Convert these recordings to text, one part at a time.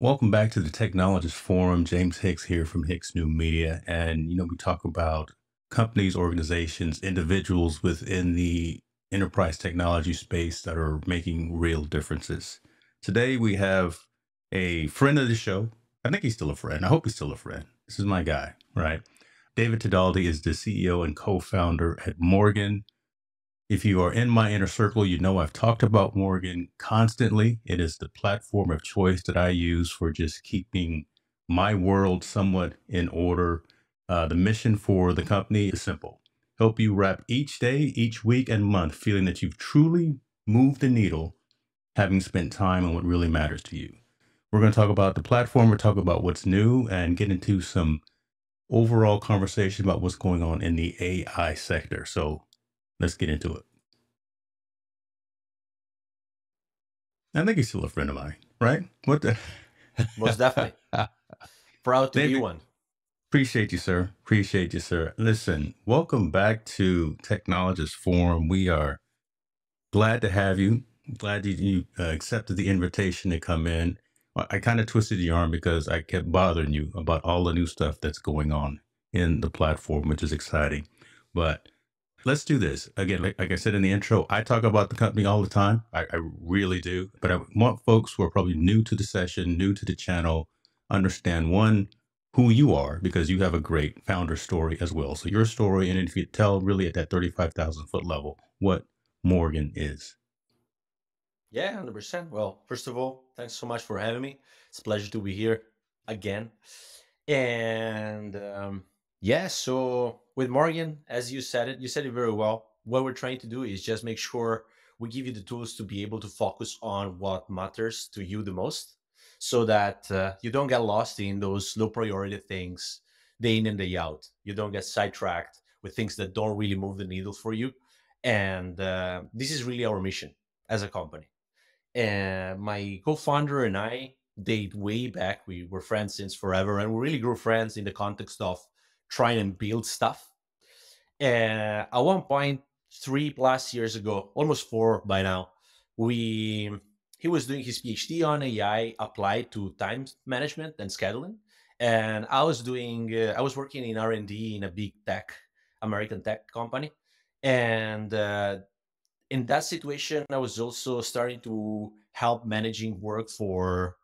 Welcome back to the Technologist Forum. James Hicks here from Hicks New Media. And, we talk about companies, organizations, individuals within the enterprise technology space that are making real differences. Today, we have a friend of the show. I think he's still a friend. I hope he's still a friend. This is my guy, right? David Teddaldi is the CEO and co founder at Morgen. If you are in my inner circle, you know I've talked about Morgan constantly. It is the platform of choice that I use for just keeping my world somewhat in order. The mission for the company is simple: help you wrap each day, each week, and month feeling that you've truly moved the needle, having spent time on what really matters to you. We're going to talk about the platform, we're talking about what's new, and get into some overall conversation about what's going on in the AI sector. So let's get into it. I think he's still a friend of mine, right? What the? Most definitely. Proud to be David, one. appreciate you, sir. Appreciate you, sir. Listen, welcome back to Technologist Forum. We are glad to have you. Glad you accepted the invitation to come in. I kind of twisted your arm because I kept bothering you about all the new stuff that's going on in the platform, which is exciting. But let's do this again. Like I said in the intro, I talk about the company all the time. I really do. But I want folks who are probably new to the session, new to the channel, understand one, who you are, because you have a great founder story as well. So your story, and if you tell really at that 35,000 foot level, what Morgan is. Yeah, 100%. Well, first of all, thanks so much for having me. It's a pleasure to be here again. And yeah, so with Morgan, as you said it very well. What we're trying to do is just make sure we give you the tools to be able to focus on what matters to you the most so that you don't get lost in those low priority things day in and day out. You don't get sidetracked with things that don't really move the needle for you. And this is really our mission as a company. And my co-founder and I date way back. We were friends since forever, and we really grew friends in the context of trying and build stuff. And at one point, 3+ years ago, almost four by now, we he was doing his PhD on AI applied to time management and scheduling, and I was working in R&D in a big American tech company, and in that situation, I was also starting to help managing work for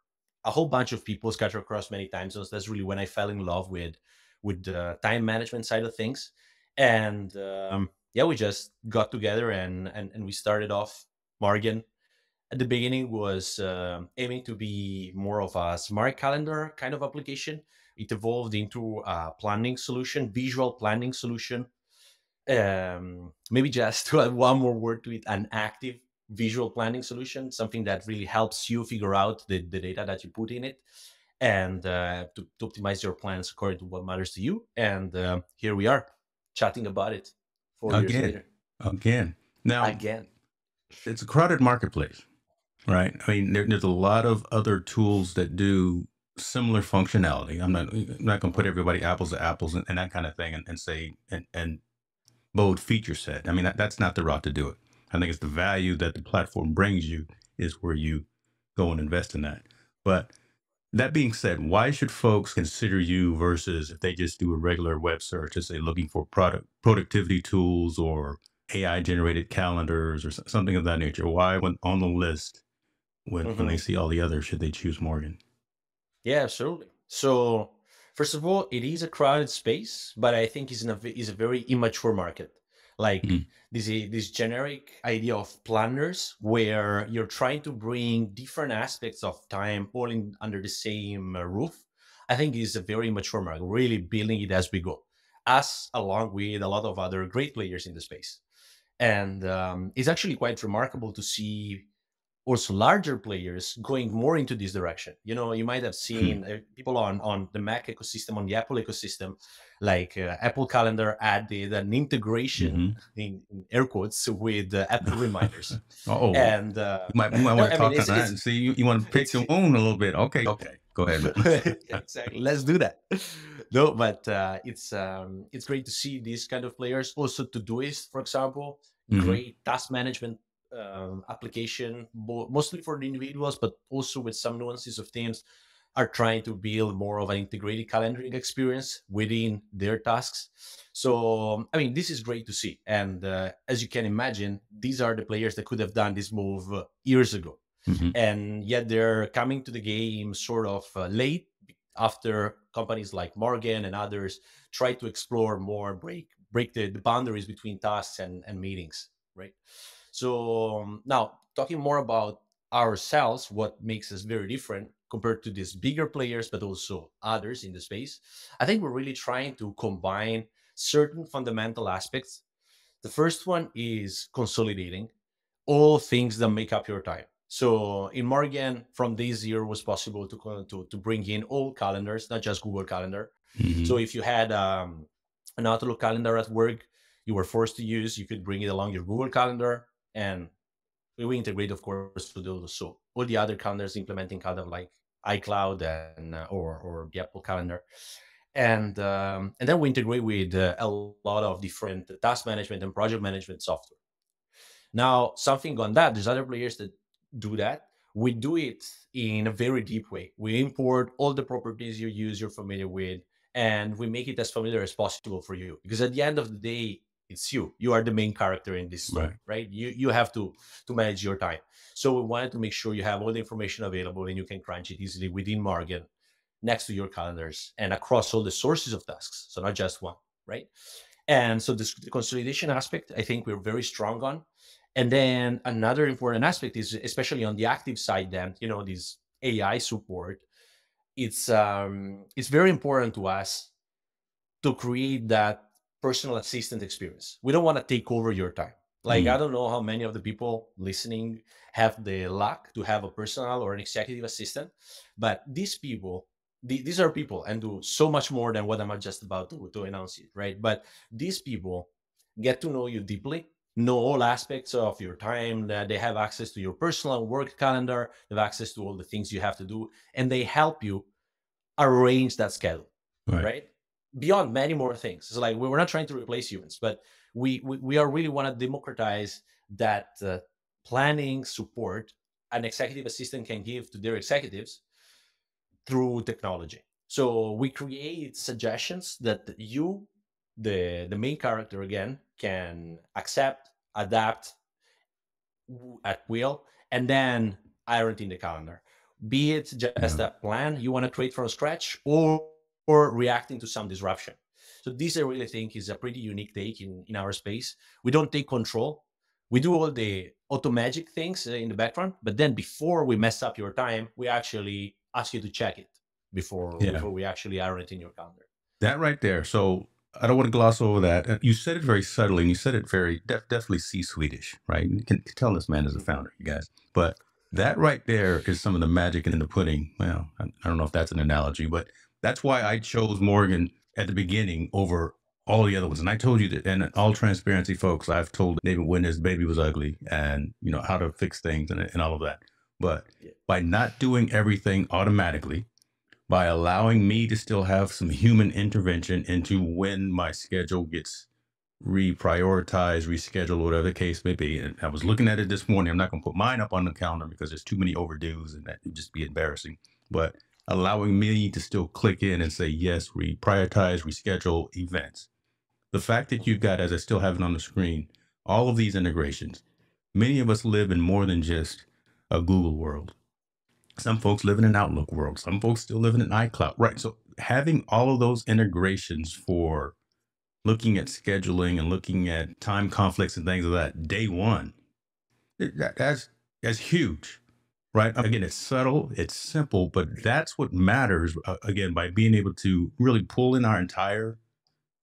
a whole bunch of people scattered across many time zones. That's really when I fell in love with the time management side of things, and yeah, we just got together and we started off. Morgan at the beginning was aiming to be more of a smart calendar kind of application. It evolved into a planning solution, visual planning solution, maybe just to add one more word to it, an active visual planning solution, something that really helps you figure out the data that you put in it and to optimize your plans according to what matters to you. And here we are chatting about it 4 years Again, later. again. Now, Again. it's a crowded marketplace, right? I mean, there's a lot of other tools that do similar functionality. I'm not going to put Mhm. everybody apples to apples and that kind of thing and say, and bold feature set. I mean, that's not the route to do it. I think it's the value that the platform brings you is where you go and invest in that. But that being said, why should folks consider you versus if they just do a regular web search, let's say looking for productivity tools or AI generated calendars or something of that nature? Why, when on the list, when they Mhm. see all the others, should they choose Morgan? Yeah, absolutely. So, first of all, it is a crowded space, but I think is a very immature market. Like Mm, this generic idea of planners, where you're trying to bring different aspects of time all in under the same roof. I think is a very mature market. Really building it as we go, us along with a lot of other great players in the space. And it's actually quite remarkable to see also larger players going more into this direction. You know, you might have hmm. seen people on the Mac ecosystem, on the Apple ecosystem, like Apple Calendar added an integration Mm-hmm. in air quotes with Apple reminders, Oh, and we might no, want to I mean talk on that and see you want to pick it's the moon a little bit. Okay, okay, go ahead, man. exactly. Let's do that. No, but it's great to see these kind of players. Also, Todoist, for example, Hmm. great task management application, mostly for the individuals, but also with some nuances of teams. are trying to build more of an integrated calendaring experience within their tasks. So, I mean, this is great to see. And as you can imagine, these are the players that could have done this move years ago. Hmm. And yet they're coming to the game sort of late after companies like Morgen and others try to explore more, break the boundaries between tasks and meetings, right? So now talking more about ourselves, what makes us very different compared to these bigger players, but also others in the space, I think we're really trying to combine certain fundamental aspects. The first one is consolidating all things that make up your time. So in Morgan, from this year was possible to bring in all calendars, not just Google Calendar. So Hmm. if you had an Outlook calendar at work, you were forced to use, you could bring it along your Google Calendar, and we integrate, of course, to do so. All the other calendars implementing kind of like iCloud and or the Apple Calendar, and then we integrate with a lot of different task management and project management software. Now, something on that, there's other players that do that. We do it in a very deep way. We import all the properties you use, you're familiar with, and we make it as familiar as possible for you. Because at the end of the day, it's you. You are the main character in this story, Right. right? You have to manage your time. So we wanted to make sure you have all the information available and you can crunch it easily within Margin, next to your calendars and across all the sources of tasks. So not just one, right? And so this the consolidation aspect, I think we're very strong on. And then another important aspect is, especially on the active side, then this AI support. It's very important to us to create that personal assistant experience. We don't want to take over your time. Like, I Mm. don't know how many of the people listening have the luck to have a personal or an executive assistant, but these people, these are people and do so much more than what I'm just about to announce it, right? But these people get to know you deeply, know all aspects of your time, that they have access to your personal and work calendar, they have access to all the things you have to do, and they help you arrange that schedule, Right. right? Beyond many more things. It's like we're not trying to replace humans, but we are really want to democratize that planning support an executive assistant can give to their executives through technology. So we create suggestions that you, the main character again, can accept, adapt at will, and then iron it in the calendar. Be it just Yeah. a plan you want to create from scratch, or reacting to some disruption. So this I really think is a pretty unique take in our space. We don't take control. We do all the automagic things in the background, but then before we mess up your time, we actually ask you to check it Yeah. before we actually iron it in your calendar. That right there. So I don't want to gloss over that. You said it very subtly, and you said it very definitely C-suite-ish, right? You can tell this man is a Mhm. founder, you guys. But that right there is some of the magic in the pudding. Well, I don't know if that's an analogy, but that's why I chose Morgan at the beginning over all the other ones. And I told you that, and in all transparency, folks, I've told David when his baby was ugly, and how to fix things and all of that. But Yeah. by not doing everything automatically, by allowing me to still have some human intervention into when my schedule gets reprioritized, rescheduled, whatever the case may be. And I was looking at it this morning. I'm not going to put mine up on the calendar because there's too many overdues and that would just be embarrassing. But allowing me to still click in and say, yes, reprioritize, reschedule events. The fact that you've got, as I still have it on the screen, all of these integrations. Many of us live in more than just a Google world. Some folks live in an Outlook world. Some folks still live in an iCloud. Right. So having all of those integrations for looking at scheduling and looking at time conflicts and things of that day one, that's huge. Right. Again, it's subtle, it's simple, but that's what matters. Again, by being able to really pull in our entire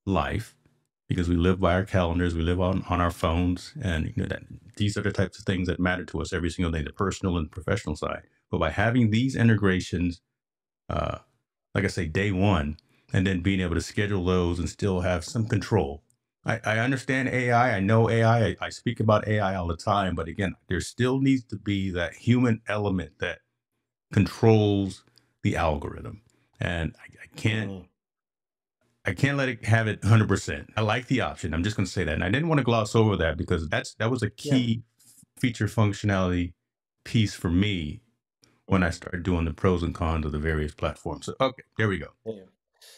life because we live by our calendars, we live on our phones, and that these are the types of things that matter to us every single day, the personal and professional side. But by having these integrations, uh, like I say, day one, and then being able to schedule those and still have some control. I understand AI. I know AI. I speak about AI all the time, but again, there still needs to be that human element that controls the algorithm, and I can't Mhm. I can't let it have it 100%. I like the option. I'm just going to say that. And I didn't want to gloss over that because that was a Yeah. key feature functionality piece for me when I started doing the pros and cons of the various platforms. So, okay, there we go. Yeah.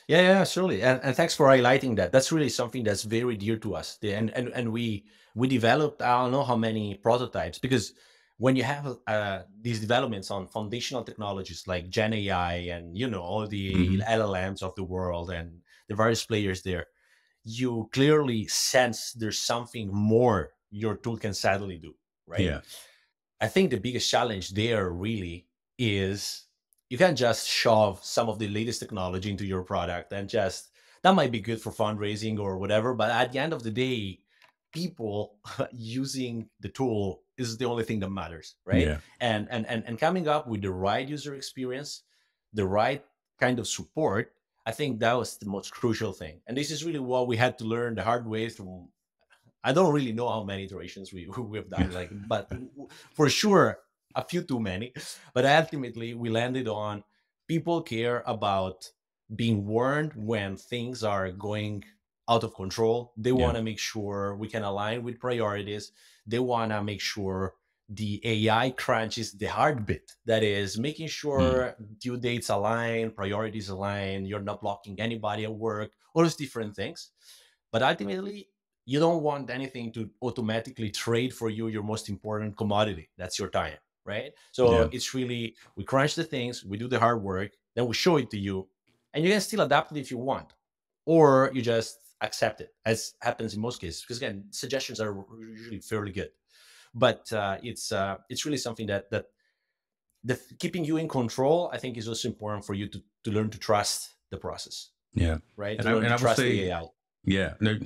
Yeah, yeah, certainly, and thanks for highlighting that. That's really something that's very dear to us. And we developed I don't know how many prototypes, because when you have these developments on foundational technologies like Gen AI and all the Hmm. LLMs of the world and the various players there, you clearly sense there's something more your tool can sadly do, right? Yeah, I think the biggest challenge there really is you can't just shove some of the latest technology into your product and just that might be good for fundraising or whatever, but at the end of the day, people using the tool is the only thing that matters, right? yeah, And coming up with the right user experience, the right kind of support, I think that was the most crucial thing. And this is really what we had to learn the hard way through. I don't really know how many iterations we've done, like, but for sure a few too many. But ultimately, we landed on people care about being warned when things are going out of control. They yeah, want to make sure we can align with priorities. They want to make sure the AI crunch is the hard bit. That is making mm, sure due dates align, priorities align, you're not blocking anybody at work, all those different things. But ultimately, you don't want anything to automatically trade for you your most important commodity. That's your time, right? So yeah, it's really, we crunch the things, we do the hard work, then we show it to you, and you can still adapt it if you want, or you just accept it, as happens in most cases. Because again, suggestions are usually fairly good, but it's really something that keeping you in control, I think, is also important for you to learn to trust the process, yeah. right? To And I learn and to I will trust the say, AI. yeah, no,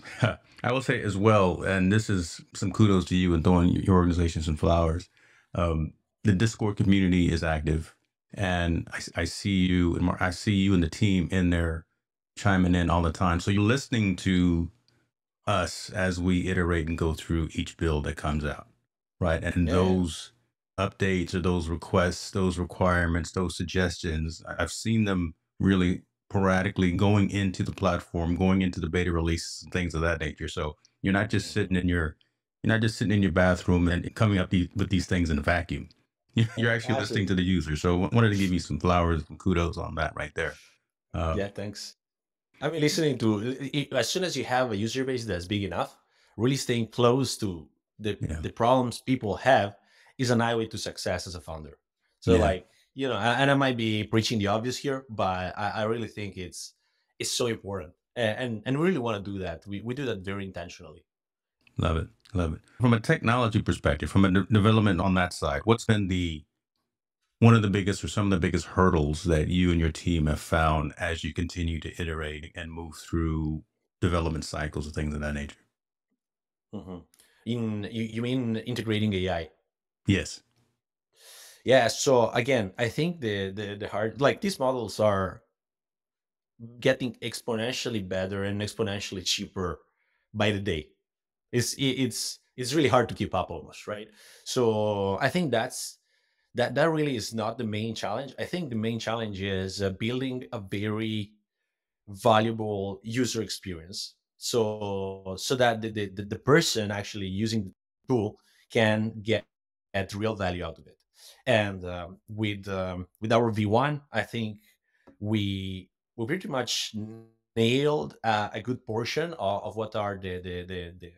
I will say as well, and this is some kudos to you and throwing your organization some flowers. Um, the Discord community is active, and I see you and I see you and the team in there chiming in all the time. So you're listening to us as we iterate and go through each build that comes out, right? And Yeah, yeah. those updates or those requests, those requirements, those suggestions, I've seen them really sporadically going into the platform, going into the beta releases and things of that nature. So you're not just Mhm. sitting in your you're not just sitting in your bathroom and coming up with these things in a vacuum. You're actually listening to Absolutely. the user. So I wanted to give you some flowers and kudos on that right there. Uh, Yeah, thanks. I mean, listening to as soon as you have a user base that's big enough, really staying close to yeah, the problems people have is an highway to success as a founder. So, yeah, like, and I might be preaching the obvious here, but I really think it's so important, and we really want to do that. We do that very intentionally. love it, love it. From a technology perspective, from a development on that side, what's been the one of the biggest or some of the biggest hurdles that you and your team have found as you continue to iterate and move through development cycles and things of that nature? Hmm. You mean integrating AI? Yes. Yeah. So again, I think the hard, like, these models are getting exponentially better and exponentially cheaper by the day. It's really hard to keep up almost, right? So I think that really is not the main challenge. I think the main challenge is building a very valuable user experience, so that the person actually using the tool can get real value out of it. And with our V1, I think we pretty much nailed a good portion of what are the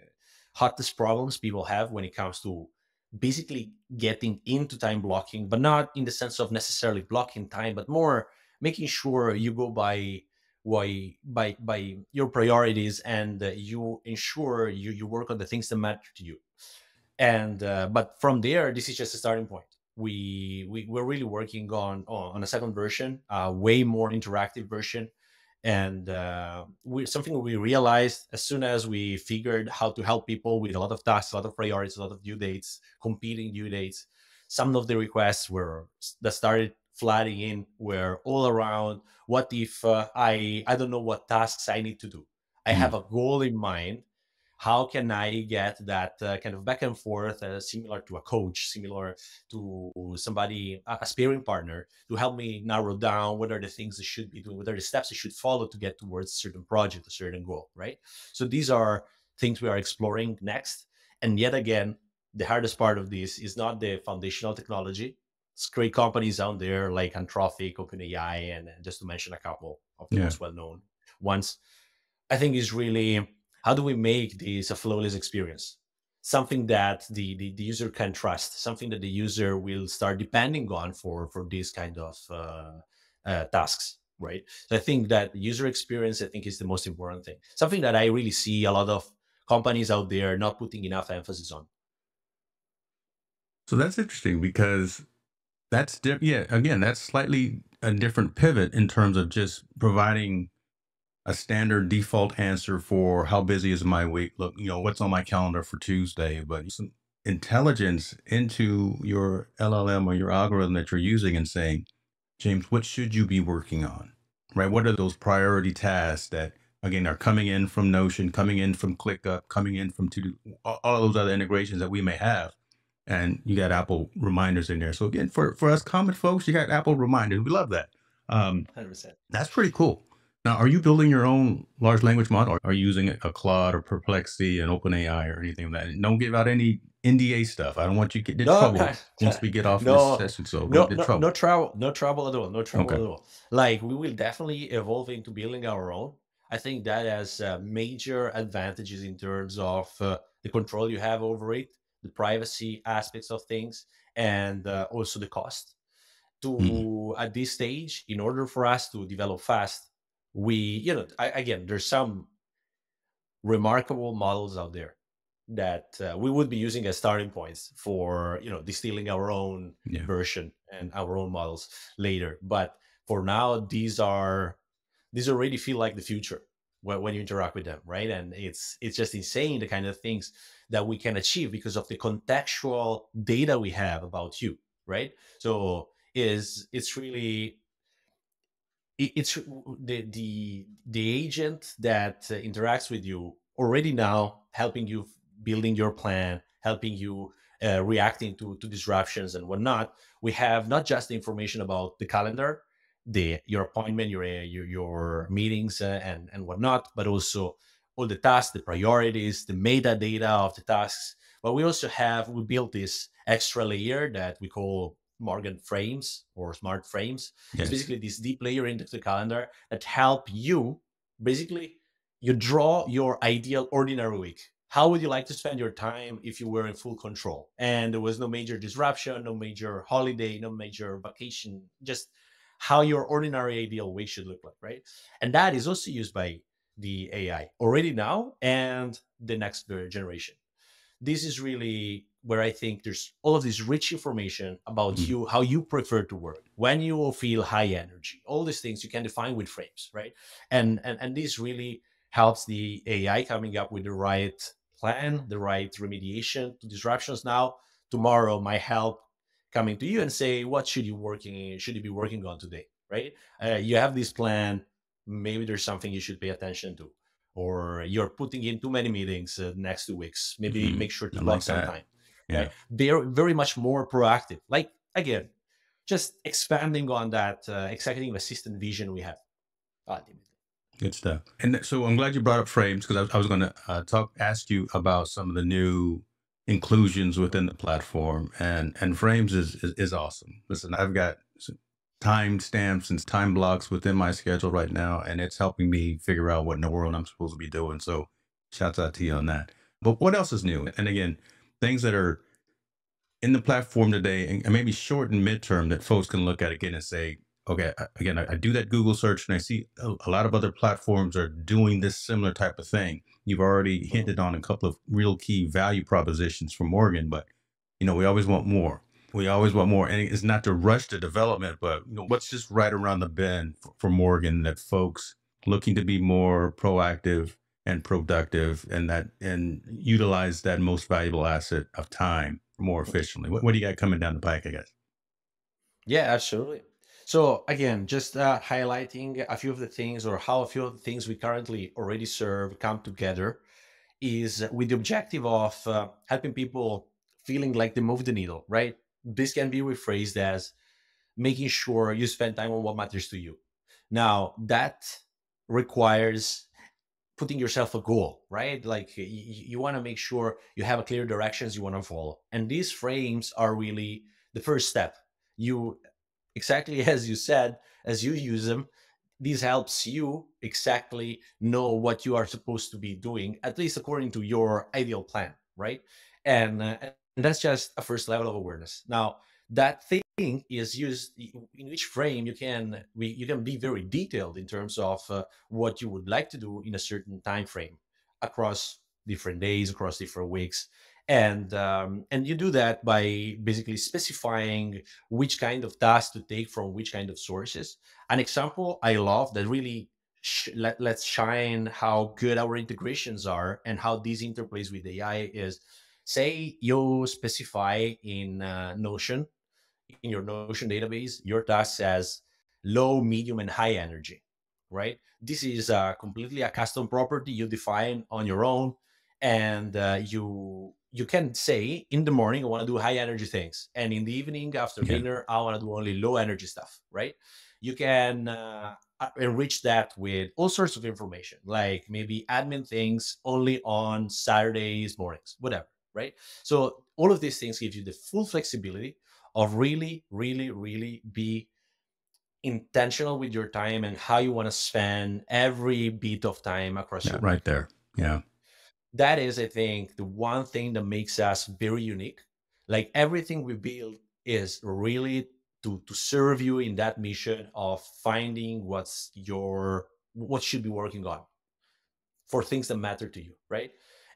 hottest problems people have when it comes to basically getting into time blocking, but not in the sense of necessarily blocking time, but more making sure you go by your priorities, and you ensure you work on the things that matter to you. And but from there, this is just a starting point. We're really working on a second version, a way more interactive version. And something we realized as soon as we figured how to help people with a lot of tasks, a lot of priorities, a lot of due dates, competing due dates. Some of the requests that started flooding in were all around, what if I don't know what tasks I need to do. I have Mm, a goal in mind. How can I get that kind of back and forth, similar to a coach, similar to somebody, a sparring partner, to help me narrow down what are the things I should be doing, what are the steps I should follow to get towards a certain project, a certain goal, right? So these are things we are exploring next. And yet again, the hardest part of this is not the foundational technology. great companies out there like Anthropic, OpenAI, and just to mention a couple of the Yeah. most well-known ones. I think is really how do we make this a flawless experience? Something that the user can trust, something that the user will start depending on for these kind of tasks, right? So I think that user experience, I think, is the most important thing. Something that I really see a lot of companies out there not putting enough emphasis on. So that's interesting because yeah, again, that's slightly a different pivot in terms of just providing a standard default answer for how busy is my week. Look, what's on my calendar for Tuesday, but some intelligence into your LLM or your algorithm that you're using and saying, James, what should you be working on? Right? What are those priority tasks that again are coming in from Notion, coming in from ClickUp, coming in from To Do, all of those other integrations that we may have. And you got Apple reminders in there. So again, for us common folks, you got Apple reminders. We love that. Um, 100%. that's pretty cool. Now, are you building your own large language model? Or are you using a Claude or Perplexity and OpenAI or anything like that? And don't give out any NDA stuff. I don't want you to get in No, trouble once we get off of this no, session. So don't no, get in no, no trouble. trouble, no trouble at all, no trouble Okay. at all. Like we will definitely evolve into building our own. I think that has major advantages in terms of the control you have over it, the privacy aspects of things, and also the cost. Mhm. To at this stage, in order for us to develop fast, again, there's some remarkable models out there that we would be using as starting points for distilling our own Yeah. version and our own models later. But for now, these already feel like the future when you interact with them, right? And it's just insane the kind of things that we can achieve because of the contextual data we have about you, right? So is it's really it's the agent that interacts with you already now helping you building your plan, helping you reacting to disruptions and whatnot. We have not just the information about the calendar, the your appointment, your meetings, and whatnot, but also all the tasks, the priorities, the metadata of the tasks. But we built this extra layer that we call Morgen frames or smart frames. It's Yes. basically this deep layer into the calendar that help you. Basically, you draw your ideal ordinary week. How would you like to spend your time if you were in full control and there was no major disruption, no major holiday, no major vacation, just how your ordinary ideal week should look like, right? And that is also used by the AI already now and the next generation. This is really where I think there's all of this rich information about Mhm. you, how you prefer to work, when you will feel high energy, all these things you can define with frames, right? And this really helps the AI coming up with the right plan, the right remediation to disruptions now. Tomorrow might help coming to you and say, what should you be working on today, right? You have this plan, maybe there's something you should pay attention to, or you're putting in too many meetings next 2 weeks, maybe Mhm. make sure to I block like some that. time, right? Yeah. They're very much more proactive. Like, again, just expanding on that executive assistant vision we have ultimately. Good stuff. And so I'm glad you brought up frames because I was going to ask you about some of the new inclusions within the platform, and frames is awesome. Listen, I've got time stamps and time blocks within my schedule right now, and it's helping me figure out what in the world I'm supposed to be doing. So, shouts out to you on that. But what else is new? And again, things that are in the platform today, and maybe short and midterm that folks can look at again and say, okay, again, I do that Google search and I see a lot of other platforms are doing this similar type of thing. You've already Mhm. hinted on a couple of real key value propositions for Morgan, but we always want more. We always want more. And it's not to rush the development, but what's just right around the bend for Morgan that folks looking to be more proactive and productive and utilize that most valuable asset of time more efficiently. What do you got coming down the pike, I guess? Yeah, absolutely. So again, just highlighting a few of the things or how a few of the things we currently already serve come together is with the objective of helping people feeling like they move the needle, right? This can be rephrased as making sure you spend time on what matters to you. Now, that requires putting yourself a goal, right? Like you want to make sure you have a clear directions you want to follow. And these frames are really the first step. you, exactly as you said, as you use them, this helps you exactly know what you are supposed to be doing, at least according to your ideal plan, right? And that's just a first level of awareness. Now, that thing is used in which frame you can be very detailed in terms of what you would like to do in a certain time frame across different days, across different weeks, and you do that by basically specifying which kind of task to take from which kind of sources. An example I love that really let's shine how good our integrations are and how these interplays with AI is, say you specify in Notion, in your Notion database, your task as low, medium, and high energy, right? This is completely a custom property you define on your own, and you can say in the morning I want to do high energy things, and in the evening after Yeah. dinner I want to do only low energy stuff, right? You can enrich that with all sorts of information, like maybe admin things only on Saturdays mornings, whatever, right? So all of these things give you the full flexibility of really, really, really be intentional with your time and how you want to spend every bit of time across your That right week, there. right? Yeah. That is, I think, the one thing that makes us very unique. Like everything we build is really to serve you in that mission of finding what should be working on for things that matter to you, right?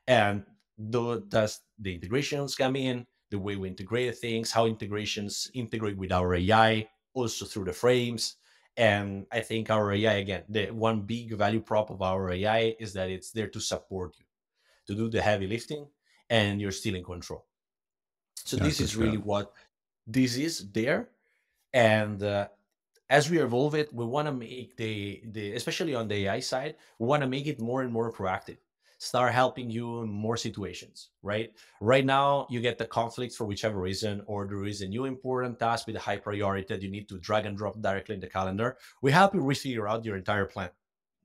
And does the integrations come in, the way we integrate things, how integrations integrate with our AI, also through the frames. And I think our AI, again, the one big value prop of our AI is that it's there to support you, to do the heavy lifting, and you're still in control. So That's this what's is really up. what this is there. And as we evolve it, we want to make the especially on the AI side, we want to make it more and more proactive. Start helping you in more situations, right? Right now, you get the conflicts for whichever reason, or there is a new important task with a high priority that you need to drag and drop directly in the calendar. We help you refigure out your entire plan,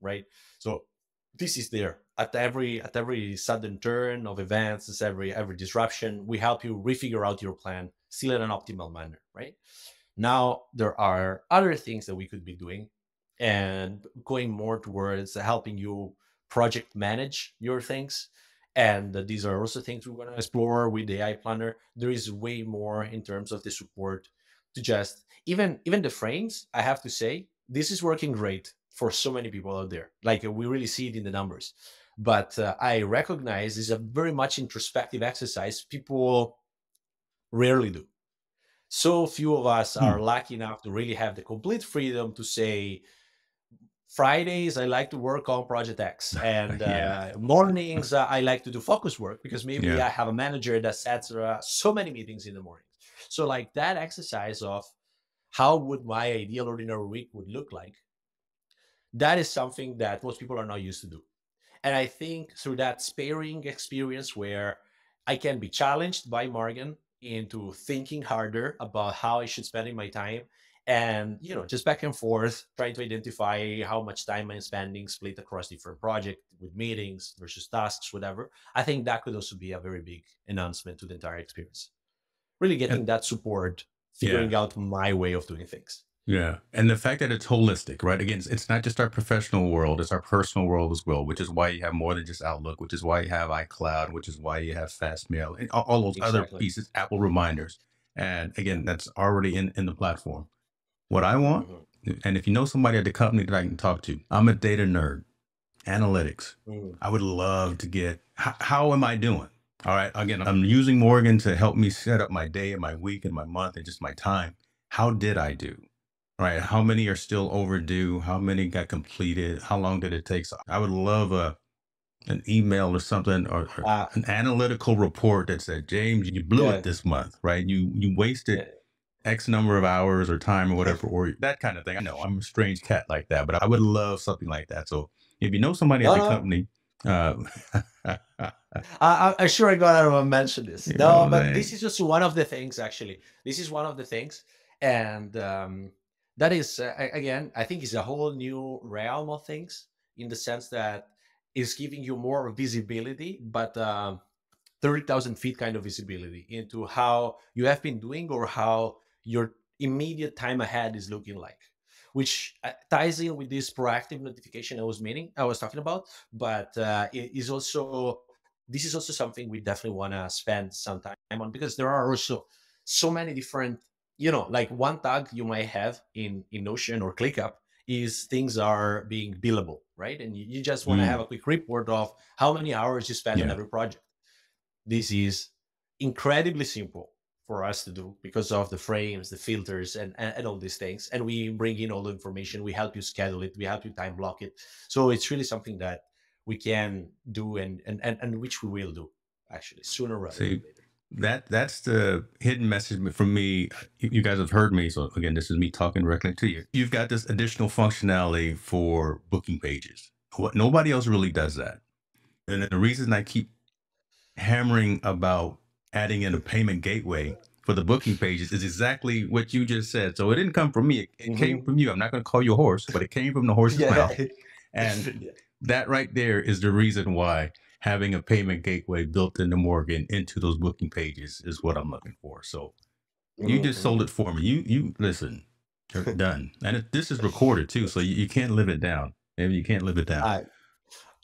right? So this is there at every sudden turn of events, as every disruption. We help you refigure out your plan still in an optimal manner, right? Now, there are other things that we could be doing and going more towards helping you project manage your things. And these are also things we're going to explore with the AI planner. There is way more in terms of the support to just even the frames. I have to say, this is working great for so many people out there. Like we really see it in the numbers. But I recognize this is a very much introspective exercise people rarely do. So few of us Hmm. are lucky enough to really have the complete freedom to say, Fridays I like to work on project X, and Yeah. mornings I like to do focus work because maybe Yeah. I have a manager that sets so many meetings in the morning. So like that exercise of how would my ideal ordinary week would look like, that is something that most people are not used to do. And I think through that sparing experience where I can be challenged by Morgan into thinking harder about how I should spend in my time, and just back and forth trying to identify how much time I'm spending split across different projects with meetings versus tasks, whatever. I think that could also be a very big announcement to the entire experience. Really And getting that support, yeah. figuring out my way of doing things. Yeah. And the fact that it's holistic, right? Again, it's not just our professional world, it's our personal world as well, which is why you have more than just Outlook, which is why you have iCloud, which is why you have fast mail and all those other Exactly. pieces, Apple reminders. And again, that's already in the platform. What I want, Hmm. and if you know somebody at the company that I can talk to, I'm a data nerd, analytics. Hmm. I would love to get, how am I doing? All right. Again, I'm using Morgan to help me set up my day and my week and my month and just my time. How did I do? Right. How many are still overdue? How many got completed? How long did it take? So I would love an email or something, or Uh, an analytical report that said, James, you blew it yeah. this month, right? You wasted Yeah. X number of hours or time or whatever, or that kind of thing. I know I'm a strange cat like that, but I would love something like that. So if you know somebody at No, the no. company, uh, I'm sure I gotta mention this. you know No, what I'm but this saying? is just one of the things. Actually, this is one of the things, and that is again, I think, is a whole new realm of things in the sense that it's giving you more visibility, but 30,000 feet kind of visibility into how you have been doing or how you're immediate time ahead is looking like, which ties in with this proactive notification I was talking about. But it is also this is also something we definitely want to spend some time on, because there are also so many different, like one tag you might have in Notion or ClickUp is things are being billable, right? And you just want to have Mm, a quick report of how many hours you spend on yeah. every project. This is incredibly simple for us to do because of the frames, the filters, and all these things. And we bring in all the information. We help you schedule it. We help you time block it. So it's really something that we can do, and which we will do actually sooner rather than See, later. that's the hidden message from me. You guys have heard me, so again, this is me talking directly to you. You've got this additional functionality for booking pages. What nobody else really does that. And the reason I keep hammering about adding in a payment gateway for the booking pages is exactly what you just said. So it didn't come from me. It came Hmm. from you. I'm not going to call you a horse, but it came from the horse's Yeah. mouth. And Yeah. that right there is the reason why having a payment gateway built into Morgan into those booking pages is what I'm looking for. So you just sold Hmm. it for me. You listen, you're done. And this is recorded too, so you can't live it down. Maybe you can't live it down. I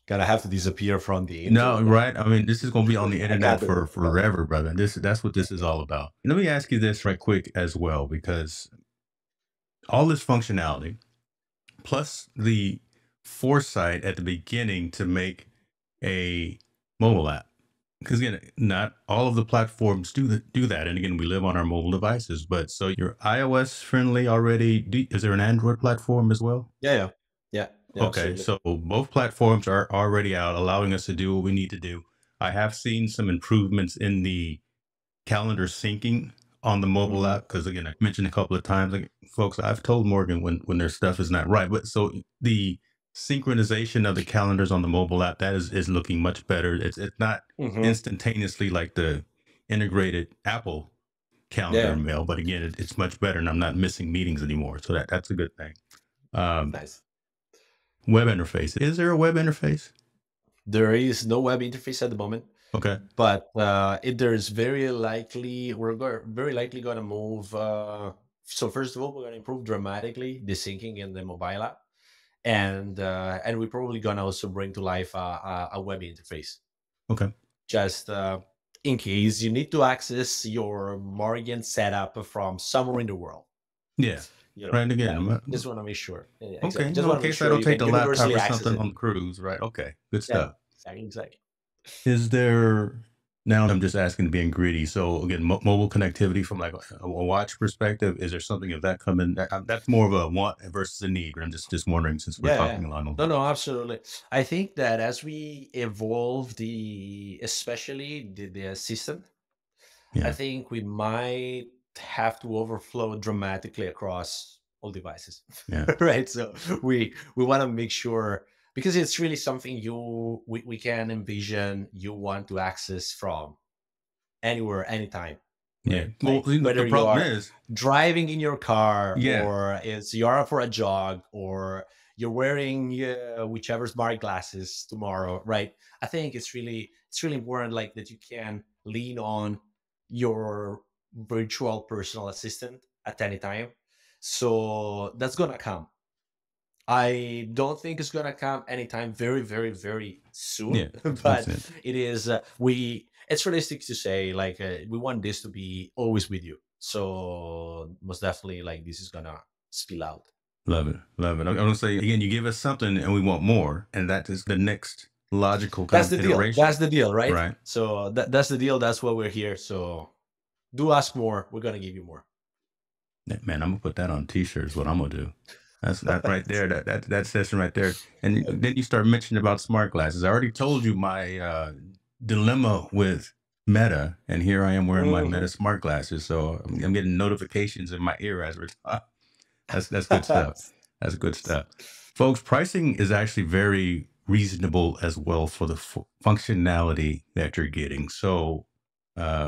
gotta have to disappear from the No, internet now. right? I mean, this is going to be on the I internet got it. for I got it. forever, brother. That's what this is all about. Let me ask you this right quick as well, because all this functionality plus the foresight at the beginning to make a mobile app. Because again, not all of the platforms do that. And again, we live on our mobile devices. But so you're iOS friendly already. Is there an Android platform as well? Yeah, yeah, yeah, yeah. Okay, Absolutely. so both platforms are already out, allowing us to do what we need to do. I have seen some improvements in the calendar syncing on the mobile Hmm. app because again, I mentioned a couple of times, like, folks, I've told Morgan when their stuff is not right. But so the synchronization of the calendars on the mobile app that is looking much better. It's not Hmm. instantaneously like the integrated Apple calendar Yeah. mail, but again, it's much better, and I'm not missing meetings anymore. So that's a good thing. Um, Nice. Web interface. Is there a web interface? There is no web interface at the moment, Okay. but there's very likely going to move. So first of all, we're going to improve dramatically the syncing in the mobile app, and we're probably going to also bring to life a web interface, Okay. just in case you need to access your Morgan setup from somewhere in the world. Yeah. You know, Right. Again, yeah, just want to make sure. Yeah, okay. exactly. Just In want to make case I sure don't you take can the laptop universally or access something it. on the cruise. Right. Okay. Good Yeah, stuff. exactly, exactly. Is there now? I'm just asking, being greedy. So again, mobile connectivity from like a watch perspective. Is there something of that coming? That's more of a want versus a need. I'm just wondering since we're Yeah, yeah. talking along those No, lines. no, absolutely. I think that as we evolve especially the assistant, I Yeah. think we might have to overflow dramatically across all devices, Yeah. right? So we want to make sure, because it's really something we can envision you want to access from anywhere, anytime, Yeah. right? Well, Like the whether you problem are is, driving in your car, yeah, or it's you are for a jog, or you're wearing whichever smart glasses tomorrow, right? I think it's really important, like that you can lean on your virtual personal assistant at any time. So that's gonna come. I don't think it's gonna come anytime very, very, very soon, yeah, makes but sense. it is. We It's realistic to say, like, we want this to be always with you. So most definitely, like, this is gonna spill out. Love it. Love it. I'm gonna say again, you give us something and we want more, and that is the next logical kind That's of the deal. That's iteration. the deal, right? Right. So that's the deal. That's why we're here. So do ask more. We're gonna give you more. Yeah, man, I'm gonna put that on t-shirts. What I'm gonna do. That's that right there. That session right there. And then you start mentioning about smart glasses. I already told you my dilemma with Meta, and here I am wearing my Meta Mhm. smart glasses. So I'm getting notifications in my ear as we're talking. That's good stuff. That's good stuff. Folks, pricing is actually very reasonable as well for the functionality that you're getting. So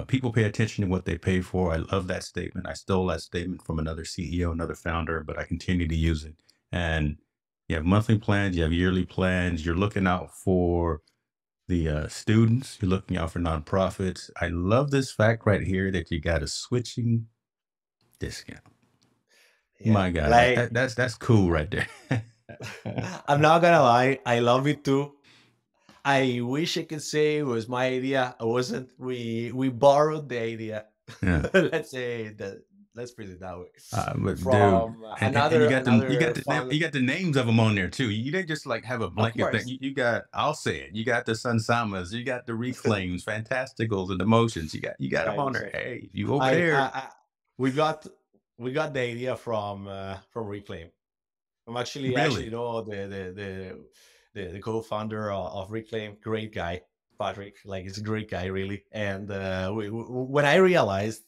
people pay attention to what they pay for. I love that statement. I stole that statement from another CEO, another founder, but I continue to use it. And you have monthly plans, you have yearly plans. You're looking out for the students. You're looking out for nonprofits. I love this fact right here that you got a switching discount. Yeah, My God, like that's cool right there. I'm not gonna lie, I love it too. I wish I could say it was my idea. I wasn't. We borrowed the idea. Yeah. Let's say that. Let's put it that way. But dude, From and another fun, you got the names of them on there too. You didn't just like have a of blanket thing. course. You got, I'll say it. You got the Sunsamas, you got the Reclaims, Fantasticals, and Emotions. You got them Right, on there. exactly. Hey, you over I, I, there? I we got we got the idea from Reclaim. I'm actually Really? know the co-founder of Reclaim. Great guy, Patrick. Like he's a great guy, really. And when I realized,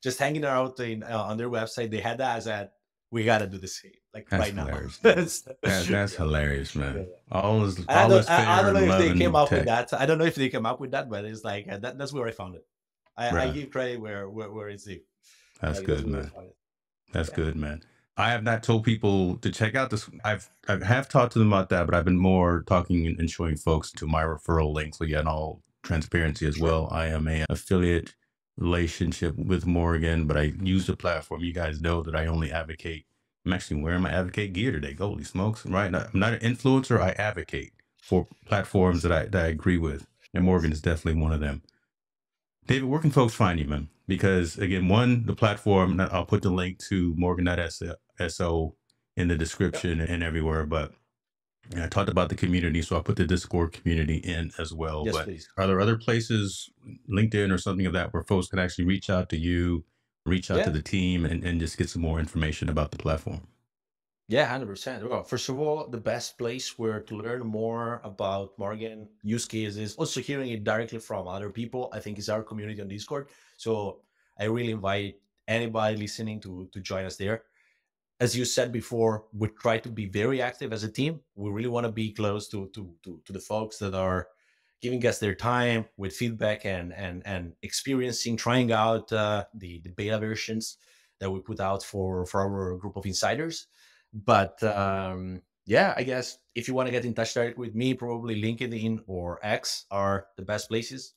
just hanging out on their website, they had that as a we got to do the same like That's right now. hilarious, dude. So, That's yeah, hilarious, yeah. man. And All is I fair don't know in if love they came and up with tech, that. I don't know if they came up with that, but it's like that's where I found it. I bruh. give credit where it's due. That's Like that's good, where I man. found it. That's Yeah, good, man. I have not told people to check out this. I have talked to them about that, but I've been more talking and showing folks to my referral links. So yeah, in all transparency as sure. well, I am a affiliate relationship with Morgan, but I use the platform. You guys know that I only advocate. I'm actually wearing my advocate gear today. Holy smokes! Right? I'm not an influencer. I advocate for platforms that I agree with, and Nice. Morgan is definitely one of them. David, where can folks find you, man? Because again, one, the platform, I'll put the link to Morgan.so in the Yep. description and everywhere. But I talked about the community, so I'll put the Discord community in as well. Yes, But please. are there other places, LinkedIn or something of that, where folks can actually reach out to you, reach out to Yeah. the team, and just get some more information about the platform? Yeah, 100%. Well, first of all, the best place where to learn more about Morgan use cases, also hearing it directly from other people, I think is our community on Discord. So I really invite anybody listening to join us there. As you said before, we try to be very active as a team. We really want to be close to the folks that are giving us their time with feedback and experiencing, trying out the beta versions that we put out for our group of insiders. But yeah, I guess if you want to get in touch directly with me, probably LinkedIn or X are the best places.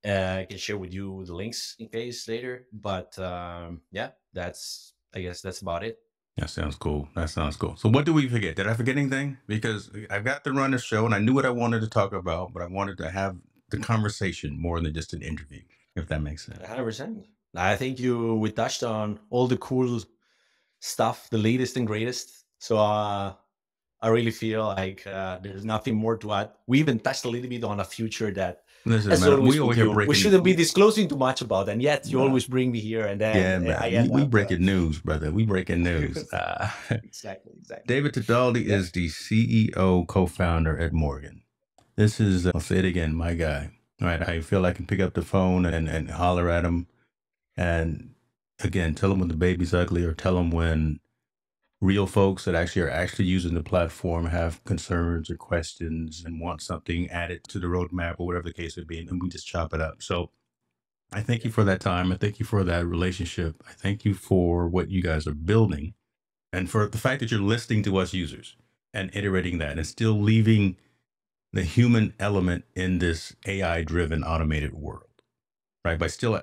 I can share with you the links in case later. But yeah, that's I guess that's about it. That sounds cool. That sounds cool. So, what do we forget? Did I forget anything? Because I've got to run the show and I knew what I wanted to talk about, but I wanted to have the conversation more than just an interview, if that makes sense. 100%. I think you we touched on all the cool stuff, the latest and greatest. So I really feel like there's nothing more to add. We even touched a little bit on a future that, Listen, as man, we always over with here you, we breaking. shouldn't be disclosing too much about, and yet you Nah, always bring me here, and then yeah, I man, end we up. breaking news, brother. We breaking news. Exactly, exactly. David Teddaldi Yeah, is the CEO, co-founder at Morgan. This is, I'll say it again, my guy. All right, I feel I can pick up the phone and holler at him, and again, tell him when the baby's ugly, or tell him when real folks that actually are actually using the platform have concerns or questions and want something added to the roadmap or whatever the case would be, and we just chop it up. So I thank you yeah, for that time. I thank you for that relationship. I thank you for what you guys are building and for the fact that you're listening to us users and iterating that and still leaving the human element in this AI driven automated world, right? But still,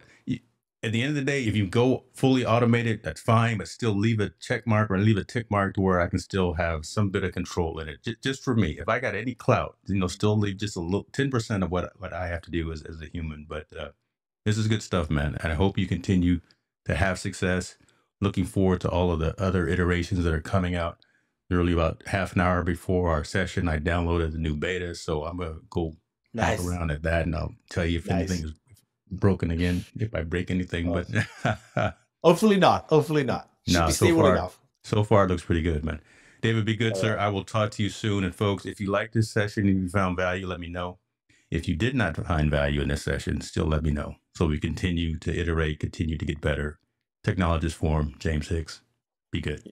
at the end of the day, if you go fully automated, that's fine, but still leave a check mark or leave a tick mark to where I can still have some bit of control in it. Just for me, if I got any clout, still leave just a little 10% of what I have to do as a human. But this is good stuff, man. And I hope you continue to have success. Looking forward to all of the other iterations that are coming out. Literally about half an hour before our session, I downloaded the new beta. So I'm going to go hack nice, around at that and I'll tell you if anything nice. is broken again, if I break anything. But Awesome. Hopefully not. Hopefully not. Should be nah, stable enough. so far it looks pretty good, man. David, be good, All sir. right. I will talk to you soon. And folks, if you like this session and you found value, let me know. If you did not find value in this session, still let me know. So we continue to iterate, continue to get better. Technologist Forum, James Hicks. Be good.